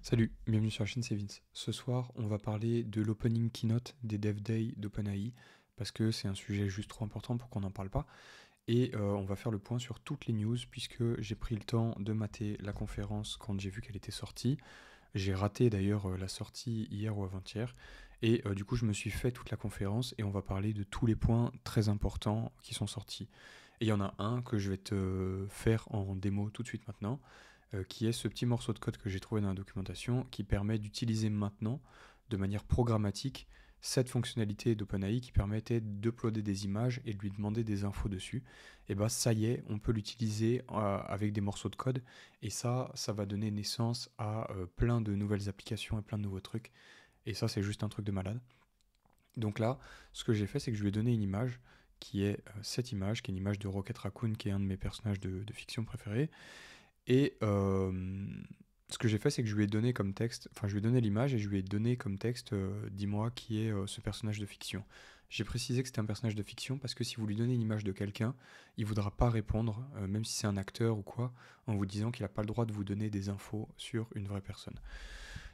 Salut, bienvenue sur la chaîne, c'est Vince. Ce soir, on va parler de l'opening keynote des Dev Day d'OpenAI, parce que c'est un sujet juste trop important pour qu'on n'en parle pas. Et on va faire le point sur toutes les news, puisque j'ai pris le temps de mater la conférence quand j'ai vu qu'elle était sortie. J'ai raté d'ailleurs la sortie hier ou avant-hier. Et du coup, je me suis fait toute la conférence et on va parler de tous les points très importants qui sont sortis. Et il y en a un que je vais te faire en démo tout de suite maintenant, qui est ce petit morceau de code que j'ai trouvé dans la documentation qui permet d'utiliser maintenant de manière programmatique cette fonctionnalité d'OpenAI qui permettait d'uploader des images et de lui demander des infos dessus. Et bah ça y est, on peut l'utiliser avec des morceaux de code et ça va donner naissance à plein de nouvelles applications et plein de nouveaux trucs. Et ça, c'est juste un truc de malade. Donc là, ce que j'ai fait, c'est que je lui ai donné une image qui est cette image, qui est une image de Rocket Raccoon, qui est un de mes personnages de fiction préférés. Et ce que j'ai fait, c'est que je lui ai donné comme texte, enfin, je lui ai donné l'image et je lui ai donné comme texte, dis-moi qui est ce personnage de fiction. J'ai précisé que c'était un personnage de fiction parce que si vous lui donnez une image de quelqu'un, il ne voudra pas répondre, même si c'est un acteur ou quoi, en vous disant qu'il n'a pas le droit de vous donner des infos sur une vraie personne.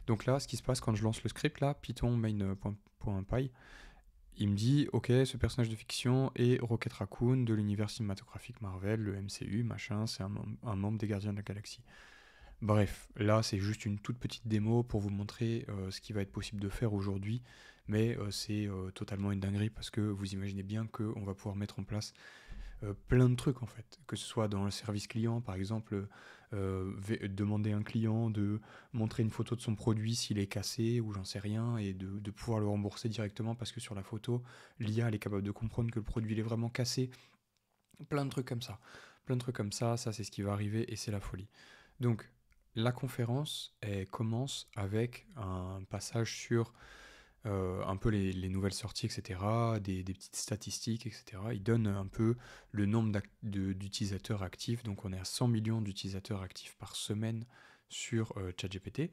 Donc là, ce qui se passe quand je lance le script, là, Python main.py, il me dit, ok, ce personnage de fiction est Rocket Raccoon de l'univers cinématographique Marvel, le MCU, machin, c'est un membre des Gardiens de la Galaxie. Bref, là c'est juste une toute petite démo pour vous montrer ce qui va être possible de faire aujourd'hui, mais c'est totalement une dinguerie parce que vous imaginez bien qu'on va pouvoir mettre en place plein de trucs en fait, que ce soit dans le service client par exemple, demander à un client de montrer une photo de son produit s'il est cassé ou j'en sais rien et de pouvoir le rembourser directement parce que sur la photo, l'IA elle est capable de comprendre que le produit il est vraiment cassé, plein de trucs comme ça. Plein de trucs comme ça c'est ce qui va arriver et c'est la folie. Donc, la conférence, elle commence avec un passage sur un peu les nouvelles sorties, etc., des petites statistiques, etc. Il donne un peu le nombre d'utilisateurs actifs. Donc, on est à 100 millions d'utilisateurs actifs par semaine sur ChatGPT.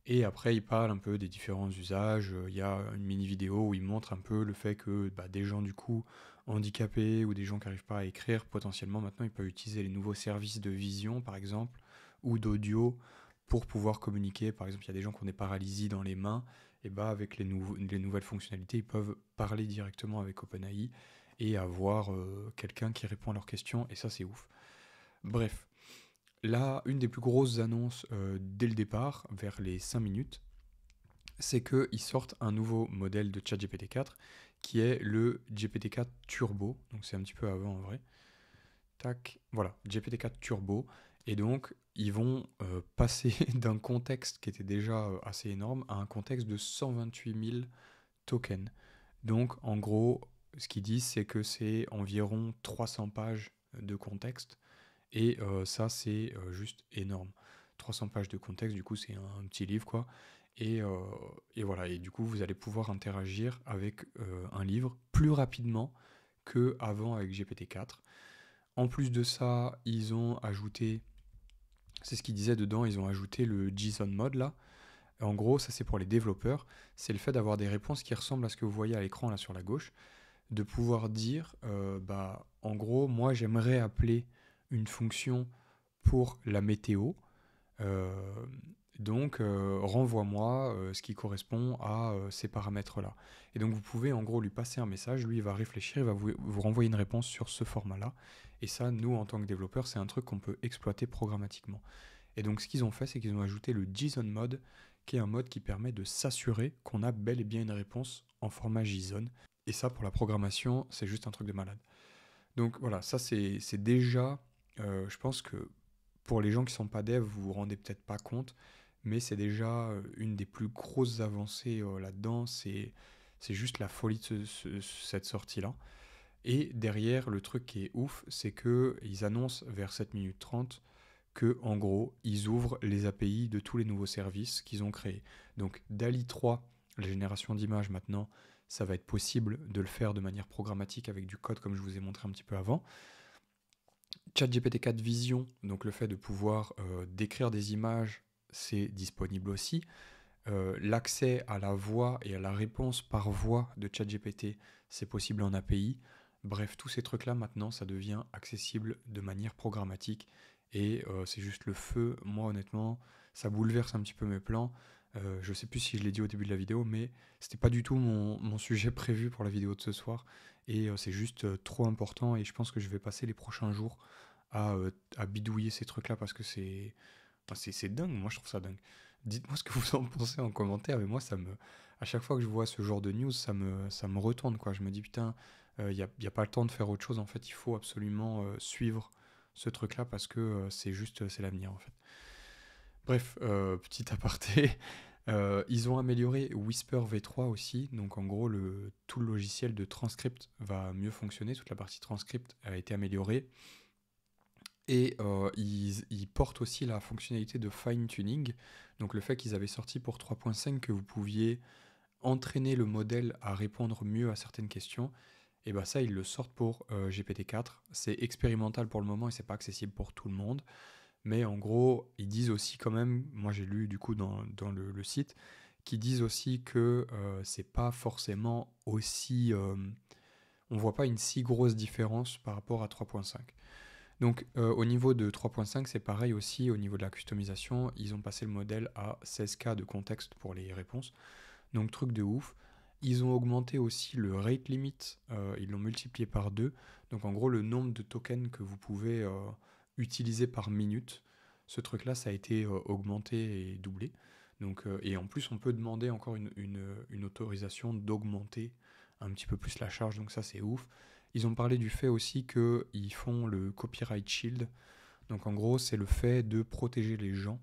Et après, il parle un peu des différents usages. Il y a une mini vidéo où il montre un peu le fait que des gens du coup handicapés ou des gens qui n'arrivent pas à écrire, potentiellement maintenant ils peuvent utiliser les nouveaux services de vision par exemple ou d'audio pour pouvoir communiquer. Par exemple, il y a des gens qui ont des paralysies dans les mains, et avec les nouvelles fonctionnalités, ils peuvent parler directement avec OpenAI et avoir quelqu'un qui répond à leurs questions, et ça c'est ouf. Bref, là, une des plus grosses annonces dès le départ, vers les 5 minutes, c'est qu'ils sortent un nouveau modèle de ChatGPT 4 qui est le GPT-4 Turbo. Donc c'est un petit peu avant en vrai. Tac, voilà, GPT-4 Turbo. Et donc, ils vont passer d'un contexte qui était déjà assez énorme à un contexte de 128 000 tokens. Donc, en gros, ce qu'ils disent, c'est que c'est environ 300 pages de contexte. Et ça, c'est juste énorme. 300 pages de contexte, du coup, c'est un petit livre, quoi. Et, euh, et voilà, et du coup, vous allez pouvoir interagir avec un livre plus rapidement qu'avant avec GPT-4. En plus de ça, ils ont ajouté, c'est ce qu'ils disaient dedans, ils ont ajouté le JSON mode là. En gros, ça c'est pour les développeurs, c'est le fait d'avoir des réponses qui ressemblent à ce que vous voyez à l'écran là sur la gauche, de pouvoir dire, en gros, moi j'aimerais appeler une fonction pour la météo. Euh, renvoie-moi ce qui correspond à ces paramètres-là. Et donc, vous pouvez en gros lui passer un message, lui, il va réfléchir, il va vous renvoyer une réponse sur ce format-là. Et ça, nous, en tant que développeurs, c'est un truc qu'on peut exploiter programmatiquement. Et donc, ce qu'ils ont fait, c'est qu'ils ont ajouté le JSON mode, qui est un mode qui permet de s'assurer qu'on a bel et bien une réponse en format JSON. Et ça, pour la programmation, c'est juste un truc de malade. Donc voilà, ça c'est déjà, je pense que pour les gens qui sont pas devs, vous vous rendez peut-être pas compte, mais c'est déjà une des plus grosses avancées là-dedans. C'est juste la folie de cette sortie-là. Et derrière, le truc qui est ouf, c'est que ils annoncent vers 7 minutes 30 que en gros, ils ouvrent les API de tous les nouveaux services qu'ils ont créés. Donc DALI 3, la génération d'images maintenant, ça va être possible de le faire de manière programmatique avec du code comme je vous ai montré un petit peu avant. ChatGPT 4 Vision, donc le fait de pouvoir décrire des images, c'est disponible aussi. L'accès à la voix et à la réponse par voix de ChatGPT, c'est possible en API. Bref, tous ces trucs-là, maintenant, ça devient accessible de manière programmatique. Et c'est juste le feu. Moi, honnêtement, ça bouleverse un petit peu mes plans. Je sais plus si je l'ai dit au début de la vidéo, mais c'était pas du tout mon sujet prévu pour la vidéo de ce soir. Et c'est juste trop important. Et je pense que je vais passer les prochains jours à bidouiller ces trucs-là parce que c'est dingue. Moi, je trouve ça dingue. Dites-moi ce que vous en pensez en commentaire. Mais moi, à chaque fois que je vois ce genre de news, ça me retourne, quoi. Je me dis, putain, y a pas le temps de faire autre chose. En fait, il faut absolument suivre ce truc-là parce que c'est l'avenir, en fait. Bref, petit aparté. Ils ont amélioré Whisper V3 aussi, donc en gros tout le logiciel de transcript va mieux fonctionner, toute la partie transcript a été améliorée, et ils portent aussi la fonctionnalité de fine-tuning, donc le fait qu'ils avaient sorti pour 3.5 que vous pouviez entraîner le modèle à répondre mieux à certaines questions, et bah ça ils le sortent pour GPT-4, c'est expérimental pour le moment et c'est pas accessible pour tout le monde. Mais en gros, ils disent aussi quand même, moi j'ai lu du coup dans le site, qui disent aussi que c'est pas forcément aussi... on voit pas une si grosse différence par rapport à 3.5. Donc au niveau de 3.5, c'est pareil aussi, au niveau de la customisation, ils ont passé le modèle à 16K de contexte pour les réponses. Donc truc de ouf. Ils ont augmenté aussi le rate limit, ils l'ont multiplié par 2. Donc en gros, le nombre de tokens que vous pouvez utiliser par minute, ce truc-là, ça a été augmenté et doublé. Donc, et en plus, on peut demander encore une autorisation d'augmenter un petit peu plus la charge, donc ça c'est ouf. Ils ont parlé du fait aussi qu'ils font le copyright shield. Donc en gros, c'est le fait de protéger les gens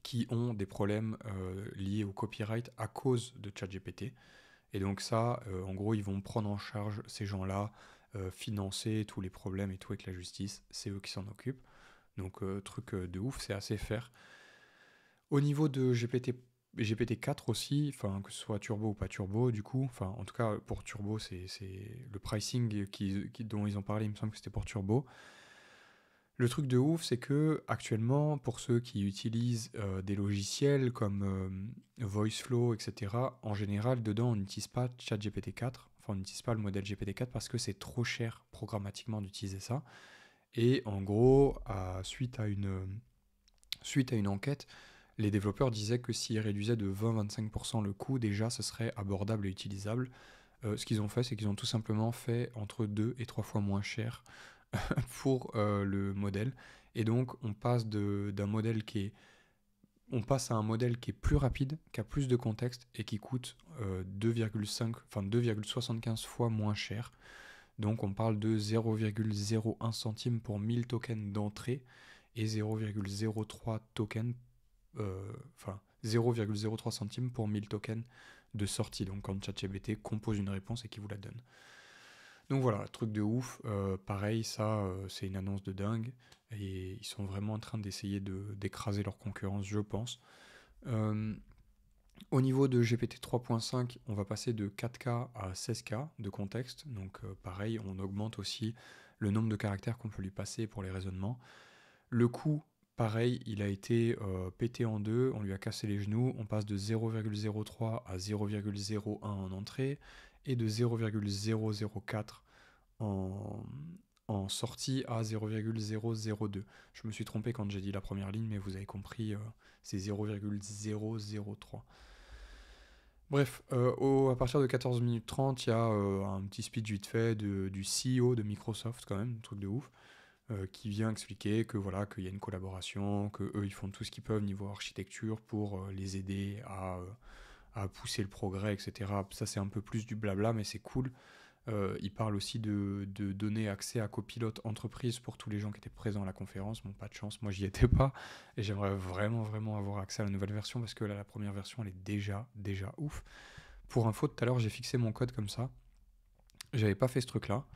qui ont des problèmes liés au copyright à cause de ChatGPT. Et donc ça, en gros, ils vont prendre en charge ces gens-là, financer tous les problèmes et tout avec la justice. C'est eux qui s'en occupent. Donc truc de ouf, c'est assez faire. Au niveau de GPT-4 aussi, enfin que ce soit turbo ou pas turbo, du coup, enfin en tout cas pour turbo, c'est le pricing dont ils ont parlé, il me semble que c'était pour turbo. Le truc de ouf, c'est que actuellement, pour ceux qui utilisent des logiciels comme VoiceFlow, etc., en général, dedans, on n'utilise pas ChatGPT-4, enfin, on n'utilise pas le modèle GPT-4 parce que c'est trop cher programmatiquement d'utiliser ça. Et en gros, suite à une enquête, les développeurs disaient que s'ils réduisaient de 20-25% le coût, déjà, ce serait abordable et utilisable. Ce qu'ils ont fait, c'est qu'ils ont tout simplement fait entre 2 et 3 fois moins cher pour le modèle. Et donc, on passe à un modèle qui est plus rapide, qui a plus de contexte et qui coûte 2,75 fois moins cher. Donc, on parle de 0,01 centime pour 1000 tokens d'entrée et 0,03 tokens, 0,03 centimes pour 1000 tokens de sortie. Donc, quand ChatGPT compose une réponse et qu'il vous la donne. Donc voilà, truc de ouf. Pareil, ça, c'est une annonce de dingue. Et ils sont vraiment en train d'essayer d'écraser leur concurrence, je pense. Au niveau de GPT 3.5, on va passer de 4K à 16K de contexte. Donc pareil, on augmente aussi le nombre de caractères qu'on peut lui passer pour les raisonnements. Le coût, pareil, il a été pété en deux. On lui a cassé les genoux. On passe de 0,03 à 0,01 en entrée et de 0,004 en sortie à 0,002. Je me suis trompé quand j'ai dit la première ligne, mais vous avez compris, c'est 0,003. Bref, à partir de 14 minutes 30, il y a un petit speech vite fait du CEO de Microsoft, quand même, un truc de ouf, qui vient expliquer que voilà, qu'il y a une collaboration, que eux ils font tout ce qu'ils peuvent niveau architecture pour les aider à pousser le progrès, etc. Ça c'est un peu plus du blabla, mais c'est cool. Il parle aussi de donner accès à Copilote Entreprise pour tous les gens qui étaient présents à la conférence. Bon, pas de chance, moi j'y étais pas. Et j'aimerais vraiment, vraiment avoir accès à la nouvelle version parce que là, la première version, elle est déjà ouf. Pour info, tout à l'heure, j'ai fixé mon code comme ça. J'avais pas fait ce truc-là.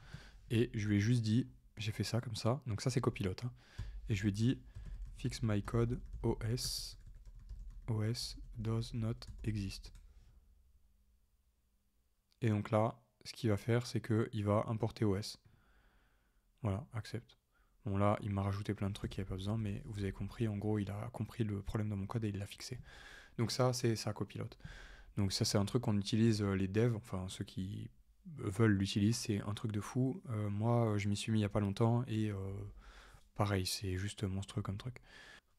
Et je lui ai juste dit, j'ai fait ça comme ça. Donc ça, c'est Copilote. Hein. Et je lui ai dit, fix my code OS does not exist. Et donc là, ce qu'il va faire, c'est qu'il va importer OS. Voilà, accepte. Bon là, il m'a rajouté plein de trucs qu'il n'y avait pas besoin, mais vous avez compris, en gros, il a compris le problème dans mon code et il l'a fixé. Donc ça, c'est ça copilote. Donc ça, c'est un truc qu'on utilise les devs, enfin ceux qui veulent l'utiliser, c'est un truc de fou. Moi, je m'y suis mis il n'y a pas longtemps et pareil, c'est juste monstrueux comme truc.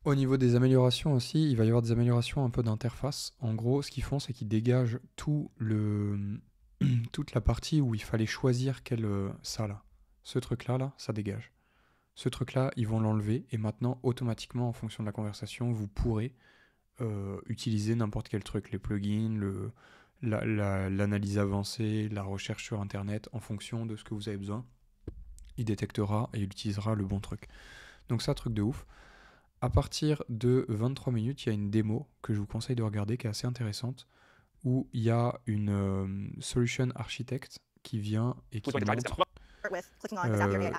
Au niveau des améliorations aussi, il va y avoir des améliorations un peu d'interface. En gros, ce qu'ils font, c'est qu'ils dégagent toute la partie où il fallait choisir ça là. Ce truc-là, là, ça dégage. Ce truc-là, ils vont l'enlever et maintenant, automatiquement, en fonction de la conversation, vous pourrez utiliser n'importe quel truc, les plugins, l'analyse avancée, la recherche sur Internet, en fonction de ce que vous avez besoin. Il détectera et il utilisera le bon truc. Donc ça, truc de ouf. À partir de 23 minutes, il y a une démo que je vous conseille de regarder qui est assez intéressante, où il y a une solution architect qui vient et qui montre.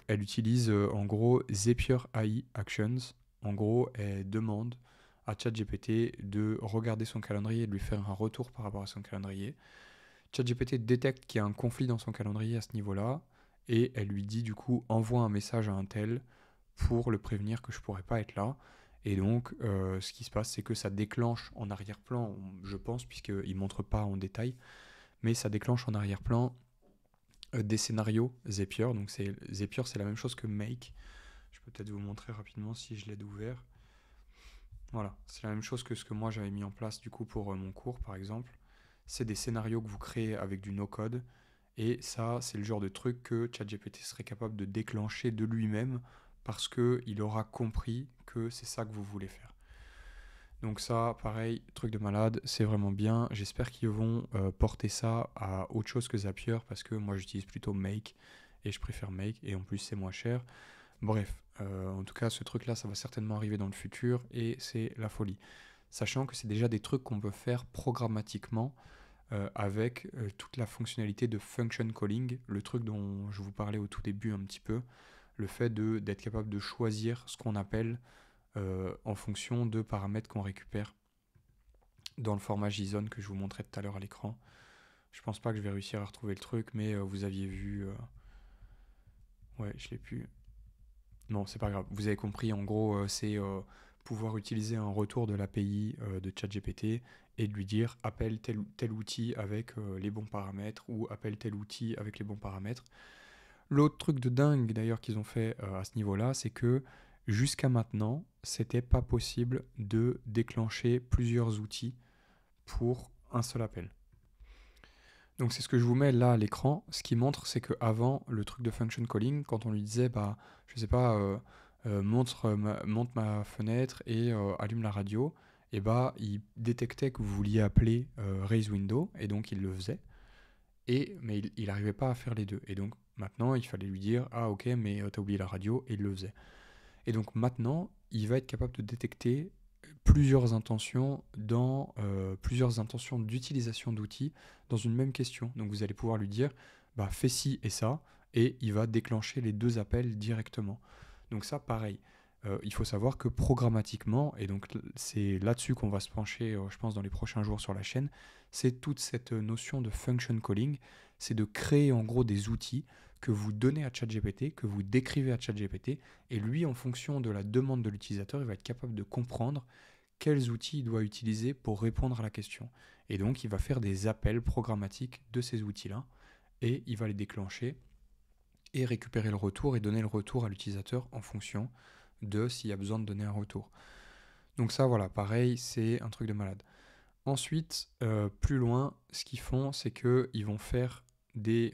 Elle utilise en gros Zapier AI Actions. En gros, elle demande à ChatGPT de regarder son calendrier et de lui faire un retour par rapport à son calendrier. ChatGPT détecte qu'il y a un conflit dans son calendrier à ce niveau-là et elle lui dit du coup envoie un message à un tel pour le prévenir que je pourrais pas être là. Et donc, ce qui se passe, c'est que ça déclenche en arrière-plan, je pense, puisqu'il ne montre pas en détail, mais ça déclenche en arrière-plan des scénarios Zapier. Donc, Zapier, c'est la même chose que Make. Je peux peut-être vous montrer rapidement si je l'ai ouvert. Voilà, c'est la même chose que ce que moi j'avais mis en place du coup pour mon cours, par exemple. C'est des scénarios que vous créez avec du no-code. Et ça, c'est le genre de truc que ChatGPT serait capable de déclencher de lui-même parce qu'il aura compris que c'est ça que vous voulez faire. Donc ça, pareil, truc de malade, c'est vraiment bien. J'espère qu'ils vont porter ça à autre chose que Zapier parce que moi j'utilise plutôt Make et je préfère Make et en plus c'est moins cher. Bref, en tout cas ce truc-là, ça va certainement arriver dans le futur et c'est la folie. Sachant que c'est déjà des trucs qu'on peut faire programmatiquement avec toute la fonctionnalité de function calling, le truc dont je vous parlais au tout début un petit peu, le fait d'être capable de choisir ce qu'on appelle en fonction de paramètres qu'on récupère dans le format JSON que je vous montrais tout à l'heure à l'écran. Je pense pas que je vais réussir à retrouver le truc, mais vous aviez vu... Ouais, je l'ai plus. Non, c'est pas grave. Vous avez compris, en gros, c'est pouvoir utiliser un retour de l'API de ChatGPT et de lui dire appelle tel outil avec les bons paramètres ou appelle tel outil avec les bons paramètres. L'autre truc de dingue d'ailleurs qu'ils ont fait à ce niveau-là, c'est que jusqu'à maintenant, c'était pas possible de déclencher plusieurs outils pour un seul appel. Donc c'est ce que je vous mets là à l'écran. Ce qui montre, c'est qu'avant, le truc de function calling, quand on lui disait, bah, je sais pas, monte ma fenêtre et allume la radio, et bah, il détectait que vous vouliez appeler raise window, et donc il le faisait. Mais il n'arrivait pas à faire les deux. Et donc maintenant, il fallait lui dire, ah ok, mais t'as oublié la radio, et il le faisait. Et donc maintenant, il va être capable de détecter plusieurs intentions plusieurs intentions d'utilisation d'outils dans une même question. Donc vous allez pouvoir lui dire bah, fais ci et ça, et il va déclencher les deux appels directement. Donc ça, pareil. Il faut savoir que programmatiquement, et donc c'est là-dessus qu'on va se pencher, je pense, dans les prochains jours sur la chaîne, c'est toute cette notion de function calling, c'est de créer en gros des outils que vous donnez à ChatGPT, que vous décrivez à ChatGPT, et lui, en fonction de la demande de l'utilisateur, il va être capable de comprendre quels outils il doit utiliser pour répondre à la question. Et donc, il va faire des appels programmatiques de ces outils-là, et il va les déclencher et récupérer le retour et donner le retour à l'utilisateur en fonction de s'il y a besoin de donner un retour. Donc ça, voilà, pareil, c'est un truc de malade. Ensuite, plus loin, ce qu'ils font, c'est qu'ils vont faire des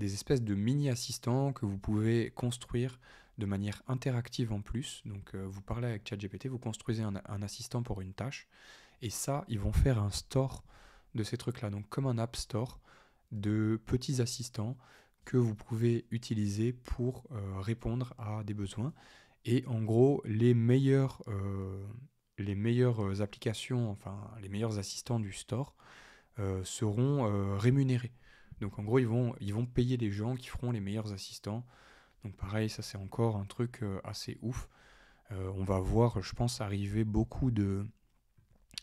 espèces de mini-assistants que vous pouvez construire de manière interactive en plus. Donc vous parlez avec ChatGPT, vous construisez un assistant pour une tâche, et ça, ils vont faire un store de ces trucs-là, donc comme un app store de petits assistants que vous pouvez utiliser pour répondre à des besoins. Et en gros, les meilleures applications, enfin les meilleurs assistants du store seront rémunérés. Donc en gros, ils vont payer les gens qui feront les meilleurs assistants. Donc pareil, ça c'est encore un truc assez ouf. On va voir, je pense, arriver beaucoup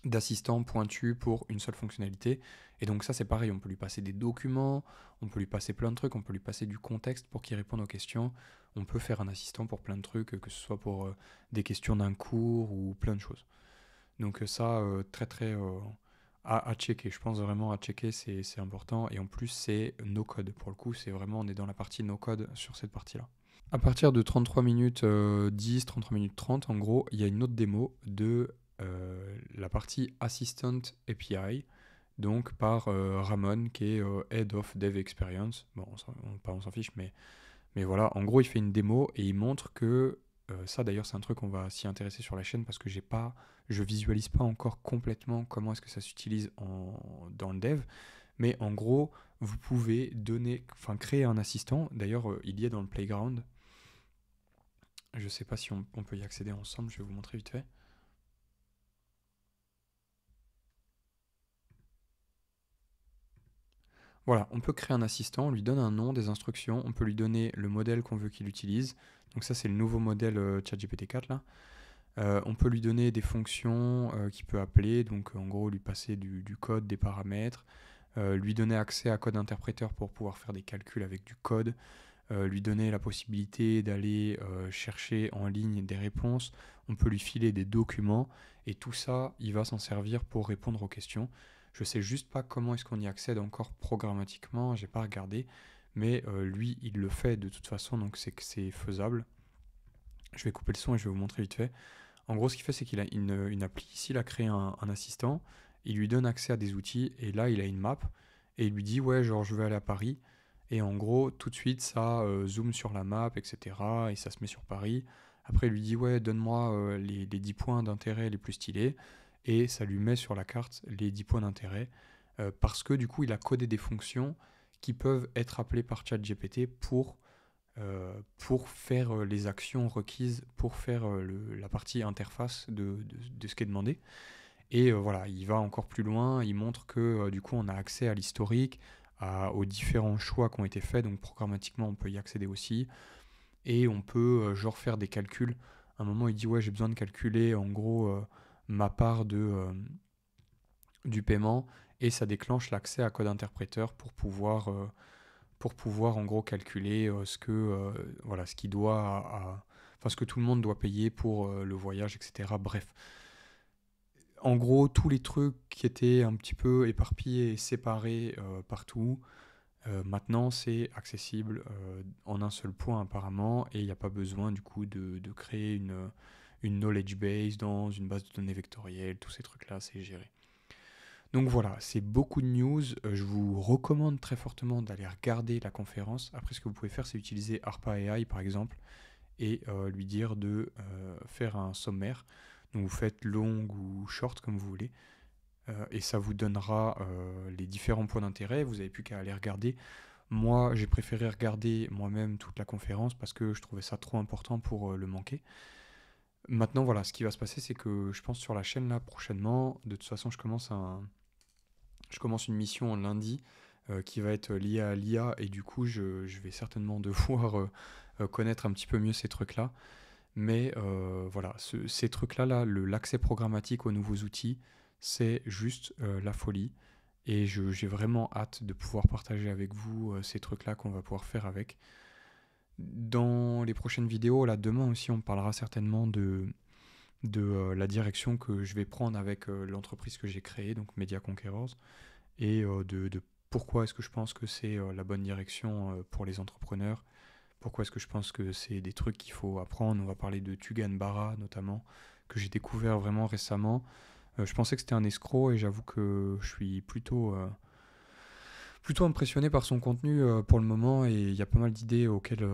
d'assistants pointus pour une seule fonctionnalité. Et donc ça c'est pareil, on peut lui passer des documents, on peut lui passer plein de trucs, on peut lui passer du contexte pour qu'il réponde aux questions. On peut faire un assistant pour plein de trucs, que ce soit pour des questions d'un cours ou plein de choses. Donc ça, très très à checker. Je pense vraiment à checker, c'est important. Et en plus, c'est no code. Pour le coup, c'est vraiment, on est dans la partie no code sur cette partie-là. À partir de 33 minutes 10, 33 minutes 30, en gros, il y a une autre démo de la partie Assistant API, donc par Ramon, qui est Head of Dev Experience. Bon, on s'en fiche, mais voilà, en gros, il fait une démo et il montre que ça, d'ailleurs, c'est un truc qu'on va s'y intéresser sur la chaîne parce que je visualise pas encore complètement comment est-ce que ça s'utilise dans le dev. Mais en gros, vous pouvez créer un assistant. D'ailleurs, il y est dans le playground. Je sais pas si on peut y accéder ensemble, je vais vous montrer vite fait. Voilà, on peut créer un assistant, on lui donne un nom, des instructions, on peut lui donner le modèle qu'on veut qu'il utilise. Donc ça, c'est le nouveau modèle ChatGPT 4 là. On peut lui donner des fonctions qu'il peut appeler, donc en gros lui passer du code, des paramètres, lui donner accès à code interpréteur pour pouvoir faire des calculs avec du code, lui donner la possibilité d'aller chercher en ligne des réponses, on peut lui filer des documents, et tout ça, il va s'en servir pour répondre aux questions. Je sais juste pas comment est-ce qu'on y accède encore programmatiquement, j'ai pas regardé, mais lui, il le fait de toute façon, donc c'est que c'est faisable. Je vais couper le son et je vais vous montrer vite fait. En gros, ce qu'il fait, c'est qu'il a une appli. Ici, il a créé un assistant. Il lui donne accès à des outils. Et là, il a une map. Et il lui dit, ouais, genre, je veux aller à Paris. Et en gros, tout de suite, ça zoome sur la map, etc. Et ça se met sur Paris. Après, il lui dit, ouais, donne-moi les 10 points d'intérêt les plus stylés. Et ça lui met sur la carte les 10 points d'intérêt. Parce que du coup, il a codé des fonctions qui peuvent être appelées par ChatGPT pour faire les actions requises pour faire la partie interface de ce qui est demandé. Et voilà, il va encore plus loin, il montre que du coup on a accès à l'historique, aux différents choix qui ont été faits, donc programmatiquement on peut y accéder aussi, et on peut genre faire des calculs. À un moment il dit ouais j'ai besoin de calculer en gros ma part du paiement, et ça déclenche l'accès à code interpréteur pour pouvoir en gros calculer voilà, ce qu'il doit enfin ce que tout le monde doit payer pour le voyage, etc. Bref. En gros, tous les trucs qui étaient un petit peu éparpillés et séparés partout, maintenant c'est accessible en un seul point apparemment, et il n'y a pas besoin du coup de créer une knowledge base dans une base de données vectorielle, tous ces trucs-là, c'est géré. Donc voilà, c'est beaucoup de news. Je vous recommande très fortement d'aller regarder la conférence. Après, ce que vous pouvez faire, c'est utiliser ARPA AI par exemple et lui dire de faire un sommaire. Donc vous faites long ou short comme vous voulez. Et ça vous donnera les différents points d'intérêt. Vous n'avez plus qu'à aller regarder. Moi, j'ai préféré regarder moi-même toute la conférence parce que je trouvais ça trop important pour le manquer. Maintenant, voilà, ce qui va se passer, c'est que je pense sur la chaîne là prochainement, de toute façon, je commence une mission lundi qui va être liée à l'IA, et du coup je vais certainement devoir connaître un petit peu mieux ces trucs-là. Mais voilà, ces trucs-là, l'accès programmatique aux nouveaux outils, c'est juste la folie. Et j'ai vraiment hâte de pouvoir partager avec vous ces trucs-là qu'on va pouvoir faire avec. Dans les prochaines vidéos, là demain aussi, on parlera certainement de la direction que je vais prendre avec l'entreprise que j'ai créée, donc Media Conquerors, et de pourquoi est-ce que je pense que c'est la bonne direction pour les entrepreneurs, pourquoi est-ce que je pense que c'est des trucs qu'il faut apprendre. On va parler de Tugan Barra notamment, que j'ai découvert vraiment récemment. Je pensais que c'était un escroc, et j'avoue que je suis plutôt impressionné par son contenu pour le moment, et il y a pas mal d'idées auxquelles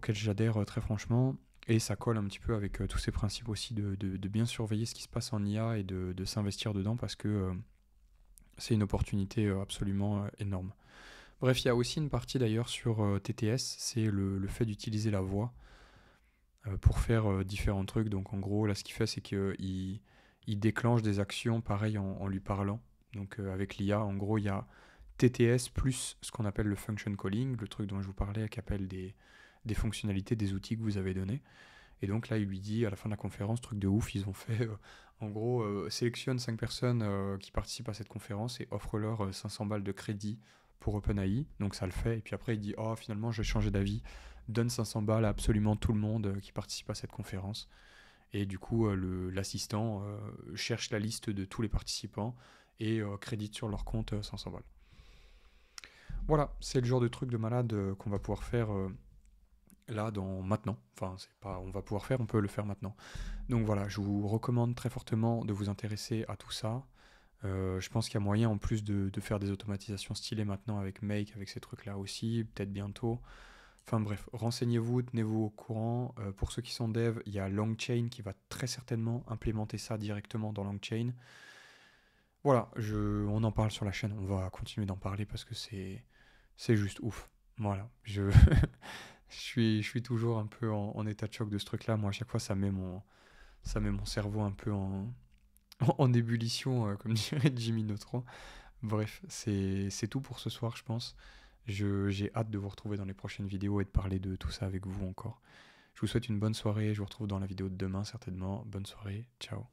j'adhère très franchement. Et ça colle un petit peu avec tous ces principes aussi de bien surveiller ce qui se passe en IA et de s'investir dedans parce que c'est une opportunité absolument énorme. Bref, il y a aussi une partie d'ailleurs sur TTS, c'est le fait d'utiliser la voix pour faire différents trucs. Donc en gros, là ce qu'il fait, c'est qu'il déclenche des actions pareil en lui parlant. Donc avec l'IA, en gros, il y a TTS plus ce qu'on appelle le function calling, le truc dont je vous parlais, qui appelle des fonctionnalités, des outils que vous avez donnés. Et donc là, il lui dit à la fin de la conférence, truc de ouf, ils ont fait, en gros, sélectionne 5 personnes qui participent à cette conférence et offre-leur 500 balles de crédit pour OpenAI. Donc ça le fait. Et puis après, il dit, oh finalement, je vais changer d'avis. Donne 500 balles à absolument tout le monde qui participe à cette conférence. Et du coup, l'assistant cherche la liste de tous les participants et crédite sur leur compte 500 balles. Voilà, c'est le genre de truc de malade qu'on va pouvoir faire là, maintenant. Enfin, c'est pas, on peut le faire maintenant. Donc voilà, je vous recommande très fortement de vous intéresser à tout ça. Je pense qu'il y a moyen en plus de faire des automatisations stylées maintenant avec Make, avec ces trucs-là aussi, peut-être bientôt. Enfin bref, renseignez-vous, tenez-vous au courant. Pour ceux qui sont devs, il y a LangChain qui va très certainement implémenter ça directement dans LangChain. Voilà, on en parle sur la chaîne, on va continuer d'en parler parce que c'est juste ouf. Voilà, je suis toujours un peu en état de choc de ce truc-là. Moi, à chaque fois, ça met mon cerveau un peu en ébullition, comme dirait Jimmy Neutron. Bref, c'est tout pour ce soir, je pense. J'ai hâte de vous retrouver dans les prochaines vidéos et de parler de tout ça avec vous encore. Je vous souhaite une bonne soirée, je vous retrouve dans la vidéo de demain certainement. Bonne soirée, ciao.